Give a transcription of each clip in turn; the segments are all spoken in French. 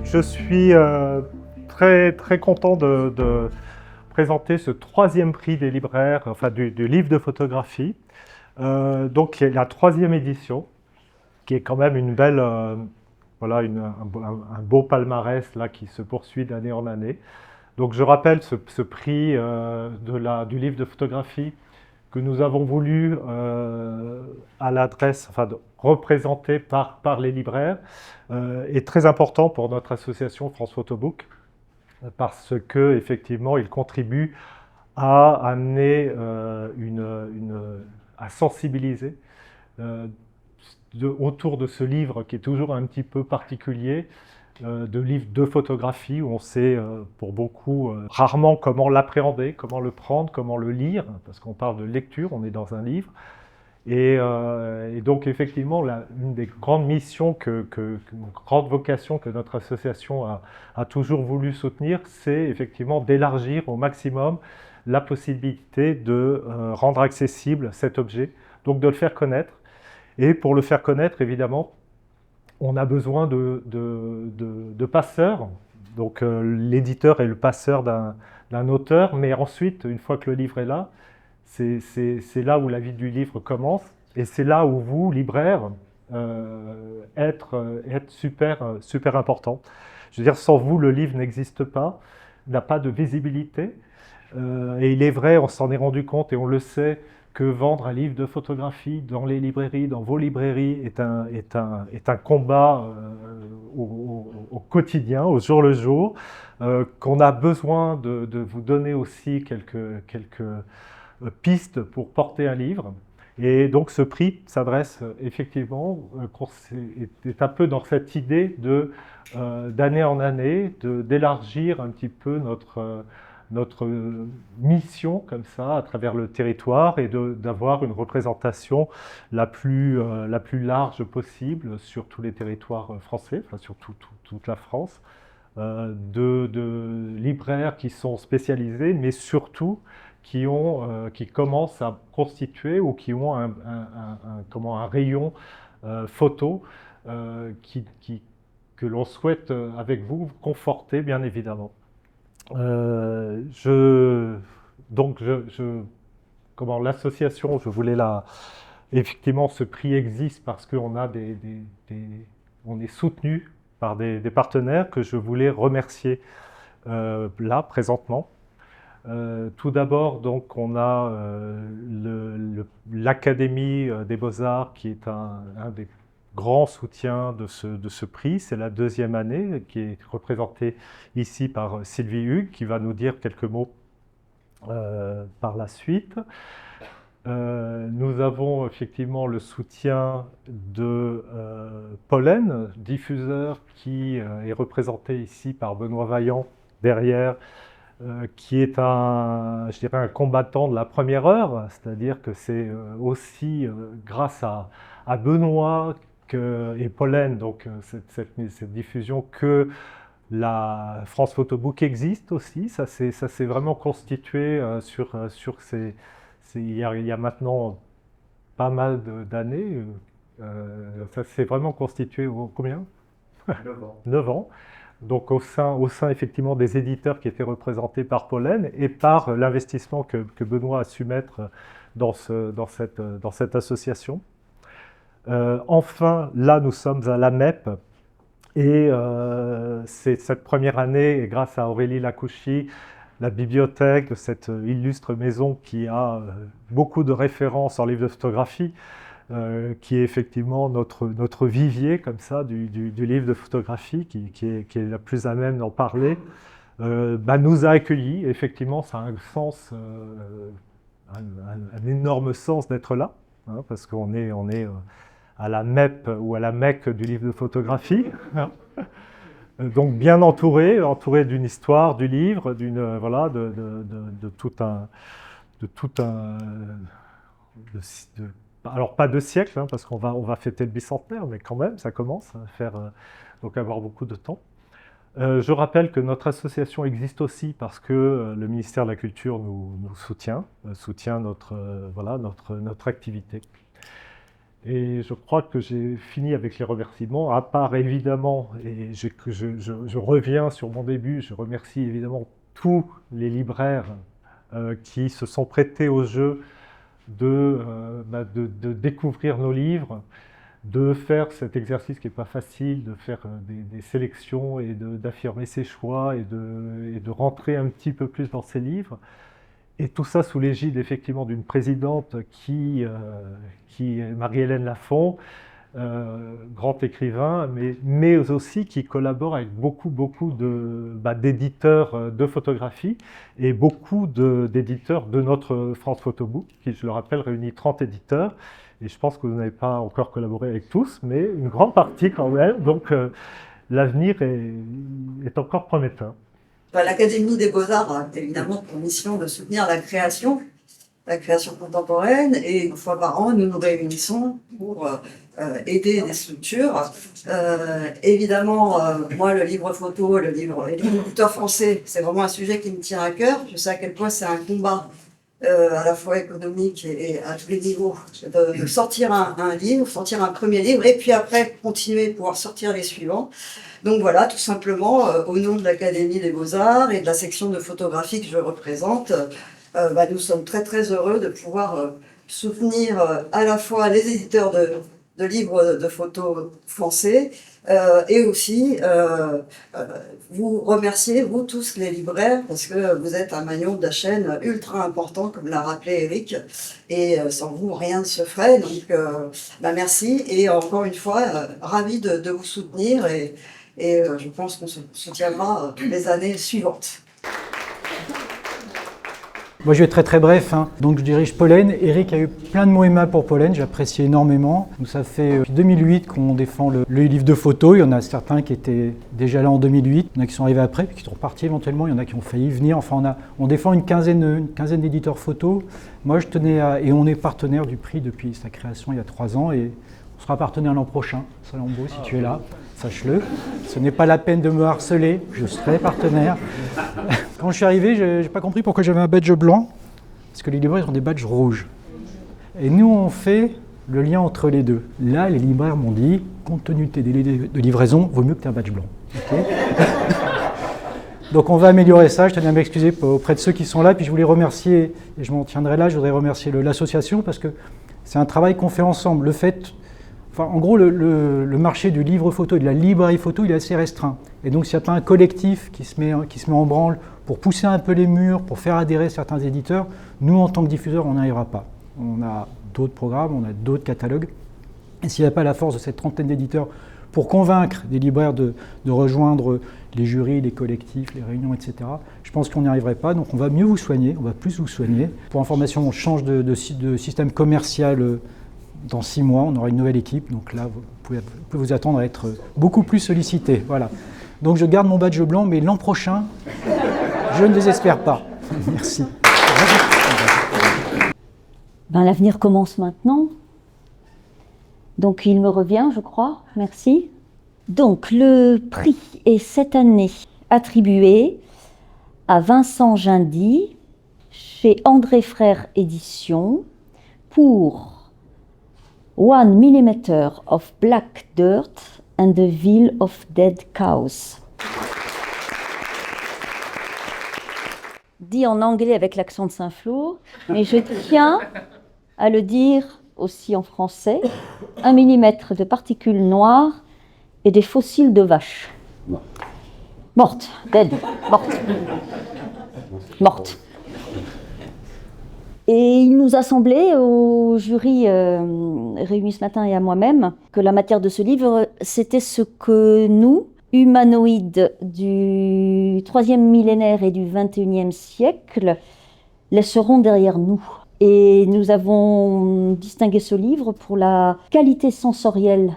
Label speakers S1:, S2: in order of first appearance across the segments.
S1: Je suis très content de présenter ce troisième prix des libraires, enfin du livre de photographie. Donc la troisième édition, qui est quand même une belle, voilà, un beau palmarès là, qui se poursuit d'année en année. Donc je rappelle ce prix du livre de photographie que nous avons voulu à l'adresse, enfin représenté par les libraires, est très important pour notre association France Photobook parce que effectivement il contribue à amener à sensibiliser autour de ce livre qui est toujours un petit peu particulier, de livres de photographie où on sait pour beaucoup rarement comment l'appréhender, comment le prendre, comment le lire, parce qu'on parle de lecture, on est dans un livre. Et donc effectivement, une des grandes missions, une grande vocation que notre association a toujours voulu soutenir, c'est effectivement d'élargir au maximum la possibilité de rendre accessible cet objet, donc de le faire connaître. Et pour le faire connaître, évidemment, on a besoin de passeurs. Donc l'éditeur est le passeur d'un auteur, mais ensuite, une fois que le livre est là, c'est là où la vie du livre commence, et c'est là où vous, libraires, êtes super important. Je veux dire, sans vous, le livre n'existe pas, n'a pas de visibilité, et il est vrai, on s'en est rendu compte et on le sait, que vendre un livre de photographie dans les librairies, dans vos librairies, est un combat au quotidien, au jour le jour, qu'on a besoin de vous donner aussi quelques pistes pour porter un livre. Et donc ce prix s'adresse effectivement, est un peu dans cette idée d'année en année, d'élargir un petit peu notre mission comme ça à travers le territoire et d'avoir une représentation la plus large possible sur tous les territoires français, enfin sur toute la France, de libraires qui sont spécialisés, mais surtout qui commencent à constituer ou qui ont un rayon photo que l'on souhaite avec vous conforter, bien évidemment. Donc, comment l'association, je voulais effectivement, ce prix existe parce qu'on a on est soutenu par des partenaires que je voulais remercier là, présentement. Tout d'abord, donc, on a l'Académie des Beaux-Arts qui est un des grands soutiens de ce prix. C'est la deuxième année qui est représentée ici par Sylvie Hugues qui va nous dire quelques mots par la suite. Nous avons effectivement le soutien de Pollen, diffuseur, qui est représenté ici par Benoît Vaillant derrière, qui est je dirais un combattant de la première heure, c'est-à-dire que c'est aussi grâce à Benoît et Pollen, donc cette diffusion, que la France Photobook existe aussi. Ça s'est vraiment constitué sur il y a maintenant pas mal d'années. Ça s'est vraiment constitué combien
S2: 9 ans.
S1: 9 ans. Donc au sein effectivement des éditeurs qui étaient représentés par Pollen et par l'investissement que Benoît a su mettre dans cette association. Enfin, là nous sommes à la MEP et c'est cette première année, et grâce à Aurélie Lacouchy, la bibliothèque de cette illustre maison qui a beaucoup de références en livres de photographie, qui est effectivement notre vivier comme ça du livre de photographie, qui est la plus à même d'en parler, nous a accueillis. Effectivement, ça a un sens, un énorme sens d'être là, hein, parce qu'on est à la MEP ou à la Mecque du livre de photographie. Donc bien entouré d'une histoire du livre, voilà, de tout un alors pas de siècle, hein, parce qu'on va fêter le bicentenaire, mais quand même, ça commence à faire, donc avoir beaucoup de temps. Je rappelle que notre association existe aussi parce que le ministère de la Culture nous soutient notre activité. Et je crois que j'ai fini avec les remerciements, à part évidemment, et je reviens sur mon début, je remercie évidemment tous les libraires qui se sont prêtés au jeu de découvrir nos livres, de faire cet exercice qui n'est pas facile, de faire des sélections et d'affirmer ses choix et de rentrer un petit peu plus dans ces livres. Et tout ça sous l'égide effectivement d'une présidente qui est Marie-Hélène Lafont, grand écrivain, mais aussi qui collabore avec beaucoup d'éditeurs de photographie et beaucoup d'éditeurs de notre France Photobook, qui, je le rappelle, réunit 30 éditeurs. Et je pense que vous n'avez pas encore collaboré avec tous, mais une grande partie quand même. Donc l'avenir est encore prometteur.
S2: L'Académie des Beaux-Arts a évidemment pour mission de soutenir la création contemporaine, et une fois par an, nous nous réunissons pour aider des structures. Évidemment, moi, le livre photo, les éditeurs français, c'est vraiment un sujet qui me tient à cœur. Je sais à quel point c'est un combat à la fois économique et à tous les niveaux, de sortir un livre, sortir un premier livre, et puis après continuer, pouvoir sortir les suivants. Donc voilà, tout simplement, au nom de l'Académie des Beaux-Arts et de la section de photographie que je représente, nous sommes très heureux de pouvoir soutenir à la fois les éditeurs de livres de photos français et aussi vous remercier, vous tous les libraires, parce que vous êtes un maillon de la chaîne ultra important, comme l'a rappelé Eric, et sans vous rien ne se ferait. Donc merci, et encore une fois, ravi de vous soutenir, et je pense qu'on se soutiendra les années suivantes.
S3: Moi, je vais être très bref. Donc, je dirige Pollen. Eric a eu plein de mots aimables pour Pollen, j'apprécie énormément. Donc, ça fait depuis 2008 qu'on défend le livre de photos. Il y en a certains qui étaient déjà là en 2008, il y en a qui sont arrivés après, puis qui sont repartis éventuellement, il y en a qui ont failli venir. Enfin, on défend une quinzaine d'éditeurs photos. Moi, je tenais et on est partenaire du prix depuis sa création il y a 3 ans, et on sera partenaire l'an prochain. Salambo, si tu es là, sache-le. Ce n'est pas la peine de me harceler, je serai partenaire. Quand je suis arrivé, je n'ai pas compris pourquoi j'avais un badge blanc, parce que les libraires ont des badges rouges. Et nous, on fait le lien entre les deux. Là, les libraires m'ont dit, compte tenu de tes délais de livraison, vaut mieux que tu aies un badge blanc. Okay. Donc on va améliorer ça. Je tenais à m'excuser auprès de ceux qui sont là. Puis je voulais remercier, et je m'en tiendrai là, je voudrais remercier l'association, parce que c'est un travail qu'on fait ensemble. En gros, le marché du livre photo et de la librairie photo, il est assez restreint. Et donc, s'il y a un collectif qui se met en branle pour pousser un peu les murs, pour faire adhérer certains éditeurs, nous, en tant que diffuseurs, on n'y arrivera pas. On a d'autres programmes, on a d'autres catalogues. Et s'il n'y a pas la force de cette trentaine d'éditeurs pour convaincre des libraires de rejoindre les jurys, les collectifs, les réunions, etc., je pense qu'on n'y arriverait pas. Donc, on va mieux vous soigner, on va plus vous soigner. Pour information, on change de système commercial. Dans 6 mois, on aura une nouvelle équipe, donc là, vous pouvez vous attendre à être beaucoup plus sollicité. Voilà. Donc je garde mon badge blanc, mais l'an prochain, je ne désespère pas. Merci.
S4: L'avenir commence maintenant. Donc il me revient, je crois. Merci. Donc le prix est cette année attribué à Vincent Gindy, chez André Frères Éditions, pour 1 millimeter of black dirt and the veil of dead cows. Dit en anglais avec l'accent de Saint-Flour, mais je tiens à le dire aussi en français. 1 millimètre de particules noires et des fossiles de vaches. Mortes, dead, mortes. Et il nous a semblé, au jury réuni ce matin et à moi-même, que la matière de ce livre, c'était ce que nous, humanoïdes du 3e millénaire et du 21e siècle, laisserons derrière nous. Et nous avons distingué ce livre pour la qualité sensorielle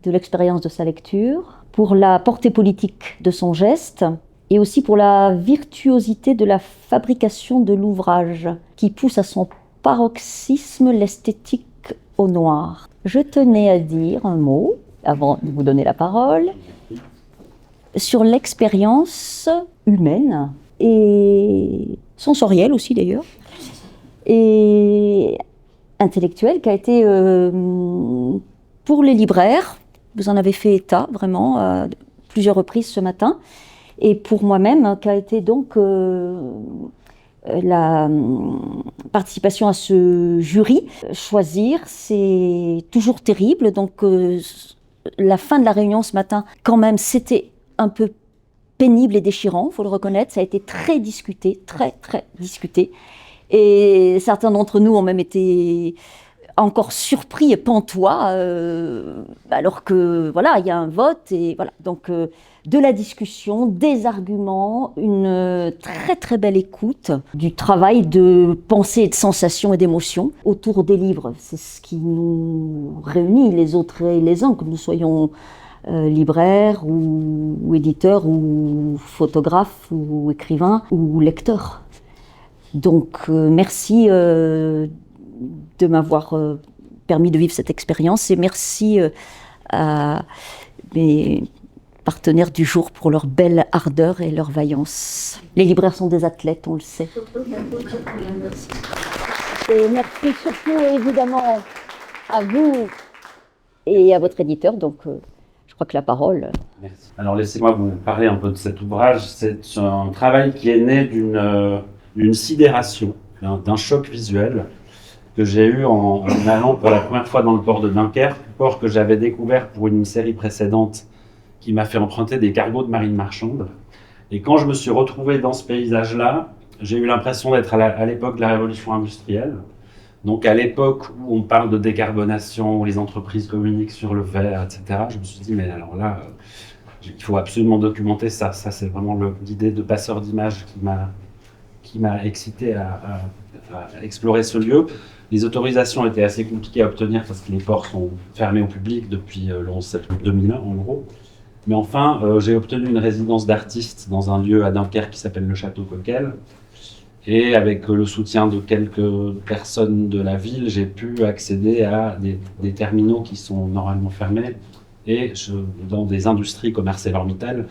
S4: de l'expérience de sa lecture, pour la portée politique de son geste, et aussi pour la virtuosité de la fabrication de l'ouvrage, qui pousse à son paroxysme l'esthétique au noir. Je tenais à dire un mot, avant de vous donner la parole, sur l'expérience humaine, et sensorielle aussi d'ailleurs, et intellectuel qui a été pour les libraires, vous en avez fait état vraiment à plusieurs reprises ce matin, et pour moi-même qui a été donc la participation à ce jury. Choisir, c'est toujours terrible, donc la fin de la réunion ce matin, quand même, c'était un peu pénible et déchirant, il faut le reconnaître, ça a été très discuté, très discuté. Et certains d'entre nous ont même été encore surpris et pantois, alors que voilà, il y a un vote et voilà. Donc de la discussion, des arguments, une très belle écoute, du travail de pensée, et de sensation et d'émotion autour des livres. C'est ce qui nous réunit les autres et les uns, que nous soyons libraires ou éditeurs ou photographes ou écrivains ou lecteurs. Donc merci de m'avoir permis de vivre cette expérience et merci à mes partenaires du jour pour leur belle ardeur et leur vaillance. Les libraires sont des athlètes, on le sait. Et merci surtout évidemment à vous et à votre éditeur. Donc je crois que la parole...
S5: Merci. Alors laissez-moi vous parler un peu de cet ouvrage. C'est un travail qui est né d'une sidération, d'un choc visuel que j'ai eu en allant pour la première fois dans le port de Dunkerque, port que j'avais découvert pour une série précédente qui m'a fait emprunter des cargos de marine marchande. Et quand je me suis retrouvé dans ce paysage-là, j'ai eu l'impression d'être à l'époque de la révolution industrielle. Donc à l'époque où on parle de décarbonation, où les entreprises communiquent sur le vert, etc., je me suis dit, mais alors là, il faut absolument documenter ça. Ça, c'est vraiment l'idée de passeur d'image qui m'a excité à explorer ce lieu. Les autorisations étaient assez compliquées à obtenir parce que les ports sont fermés au public depuis le 11 septembre 2001, en gros. Mais enfin, j'ai obtenu une résidence d'artiste dans un lieu à Dunkerque qui s'appelle le Château Coquel. Et avec le soutien de quelques personnes de la ville, j'ai pu accéder à des terminaux qui sont normalement fermés et dans des industries comme ArcelorMittal,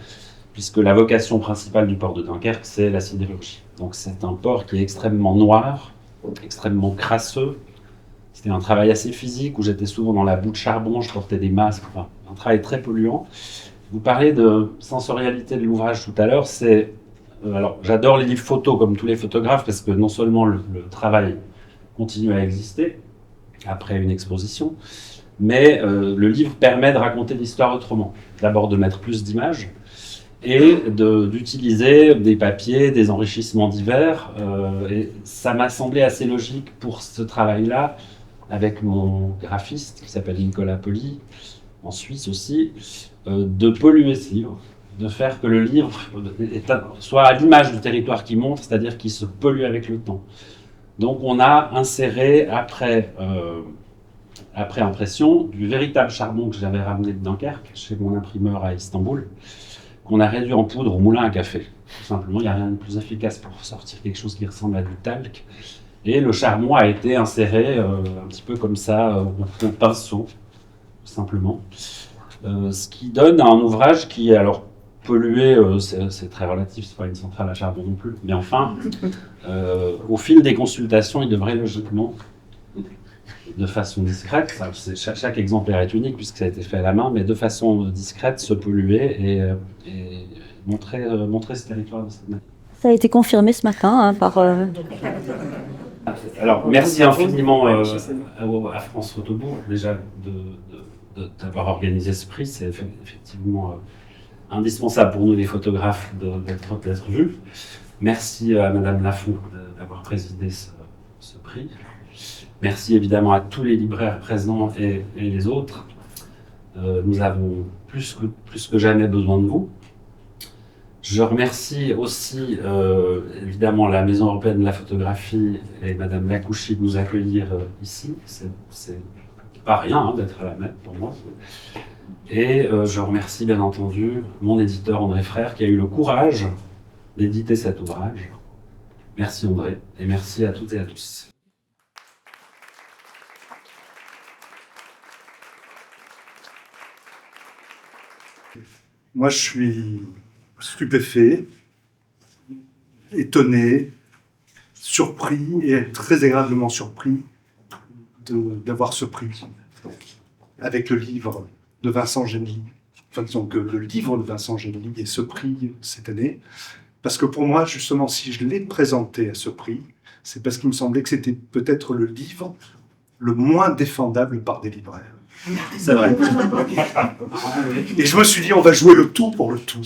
S5: puisque la vocation principale du port de Dunkerque, c'est la sidérurgie. Donc c'est un port qui est extrêmement noir, extrêmement crasseux. C'était un travail assez physique où j'étais souvent dans la boue de charbon, je portais des masques, enfin, un travail très polluant. Vous parlez de sensorialité de l'ouvrage tout à l'heure, alors j'adore les livres photos comme tous les photographes parce que non seulement le travail continue à exister après une exposition, mais le livre permet de raconter l'histoire autrement. D'abord de mettre plus d'images et d'utiliser des papiers, des enrichissements divers. Et ça m'a semblé assez logique pour ce travail-là, avec mon graphiste qui s'appelle Nicolas Poli, en Suisse aussi, de polluer ce livre, de faire que le livre soit à l'image du territoire qui montre, c'est-à-dire qu'il se pollue avec le temps. Donc on a inséré, après impression, du véritable charbon que j'avais ramené de Dunkerque, chez mon imprimeur à Istanbul, qu'on a réduit en poudre au moulin à café. Tout simplement, il n'y a rien de plus efficace pour sortir quelque chose qui ressemble à du talc. Et le charbon a été inséré un petit peu comme ça, au pinceau, tout simplement. Ce qui donne un ouvrage qui est alors pollué, c'est très relatif, c'est pas une centrale à charbon non plus, mais enfin, au fil des consultations, il devrait logiquement, de façon discrète, chaque exemplaire est unique puisque ça a été fait à la main, mais de façon discrète, se polluer et montrer ce territoire de cette manière.
S4: Ça a été confirmé ce matin par...
S5: Alors, merci infiniment à France Photobourg, déjà, d'avoir organisé ce prix. C'est effectivement indispensable pour nous, les photographes, d'être vus. Merci à Madame Lafont d'avoir présidé ce prix. Merci évidemment à tous les libraires présents et les autres. Nous avons plus que jamais besoin de vous. Je remercie aussi évidemment la Maison européenne de la photographie et Madame Lacouchy de nous accueillir ici. C'est pas rien d'être à la MEP pour moi. Et je remercie bien entendu mon éditeur André Frère qui a eu le courage d'éditer cet ouvrage. Merci André et merci à toutes et à tous.
S6: Moi, je suis stupéfait, étonné, surpris et très agréablement surpris d'avoir ce prix avec le livre de Vincent Genely. Enfin, disons que le livre de Vincent Genely et ce prix cette année. Parce que pour moi, justement, si je l'ai présenté à ce prix, c'est parce qu'il me semblait que c'était peut-être le livre le moins défendable par des libraires.
S5: C'est vrai.
S6: Et je me suis dit, on va jouer le tout pour le tout.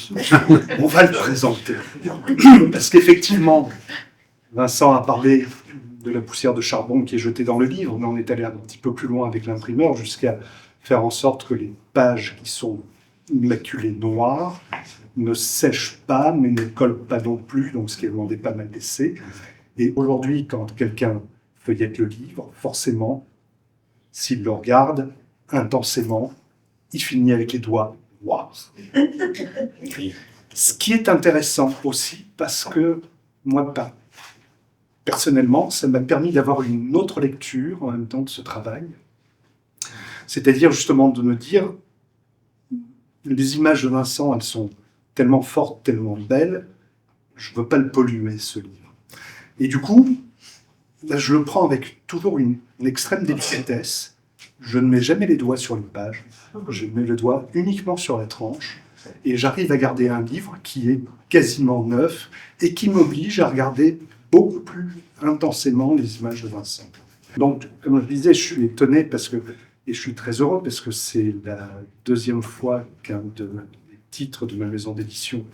S6: On va le présenter. Parce qu'effectivement, Vincent a parlé de la poussière de charbon qui est jetée dans le livre, mais on est allé un petit peu plus loin avec l'imprimeur jusqu'à faire en sorte que les pages qui sont immaculées noires ne sèchent pas, mais ne collent pas non plus, donc ce qui est demandé pas mal d'essais. Et aujourd'hui, quand quelqu'un feuillette le livre, forcément, s'il le regarde intensément, il finit avec les doigts noirs. Ce qui est intéressant aussi, parce que moi, personnellement, ça m'a permis d'avoir une autre lecture en même temps de ce travail. C'est-à-dire justement de me dire, les images de Vincent, elles sont tellement fortes, tellement belles, je ne veux pas le polluer, ce livre. Et du coup, là, je le prends avec toujours une extrême délicatesse. Je ne mets jamais les doigts sur une page, je mets le doigt uniquement sur la tranche, et j'arrive à garder un livre qui est quasiment neuf, et qui m'oblige à regarder beaucoup plus intensément les images de Vincent. Donc, comme je disais, je suis étonné et je suis très heureux parce que c'est la deuxième fois qu'un des titres de ma maison d'édition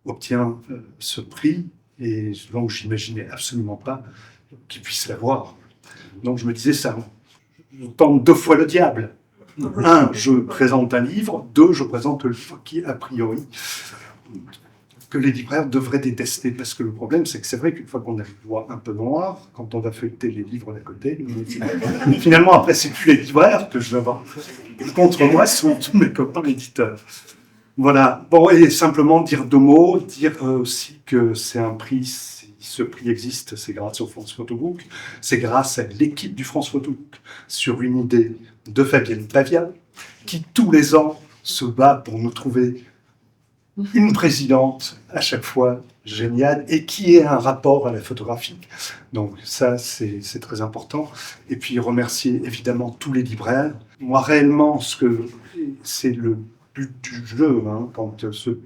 S6: obtient ce prix, et donc je n'imaginais absolument pas qu'il puisse l'avoir. Donc je me disais, ça, je tente 2 fois le diable. 1, je présente un livre, 2, je présente le livre qui, a priori, que les libraires devraient détester, parce que le problème, c'est que c'est vrai qu'une fois qu'on a les doigts un peu noirs, quand on va feuilleter les livres d'à côté, finalement, après, c'est plus les libraires que je vais avoir contre moi, ce sont tous mes copains éditeurs. Voilà. Bon, et simplement dire 2 mots, dire aussi que c'est un prix, si ce prix existe, c'est grâce au France Photobook, c'est grâce à l'équipe du France Photobook, sur une idée de Fabienne Pavia, qui tous les ans se bat pour nous trouver une présidente à chaque fois géniale et qui ait un rapport à la photographie. Donc ça, c'est très important. Et puis remercier évidemment tous les libraires. Moi, réellement, c'est le but du jeu, quand ce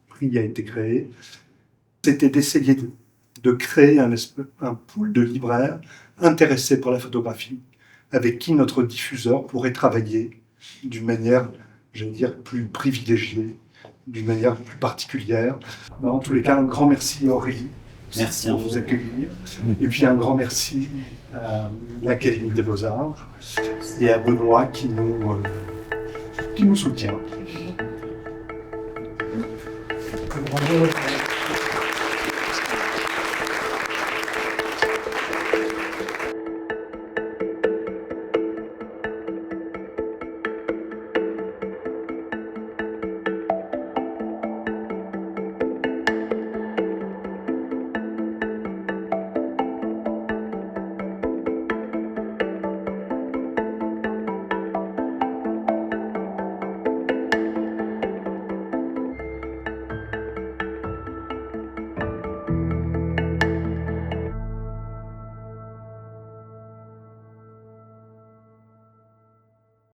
S6: prix a été créé, c'était d'essayer de créer un pool de libraires intéressés par la photographie, avec qui notre diffuseur pourrait travailler d'une manière, j'allais dire, plus privilégiée, d'une manière plus particulière. En tous les cas, un grand merci à Aurélie
S5: Merci
S6: pour vous accueillir. Et puis un grand merci à l'Académie des Beaux-Arts et à Benoît qui nous soutient.
S3: Bravo.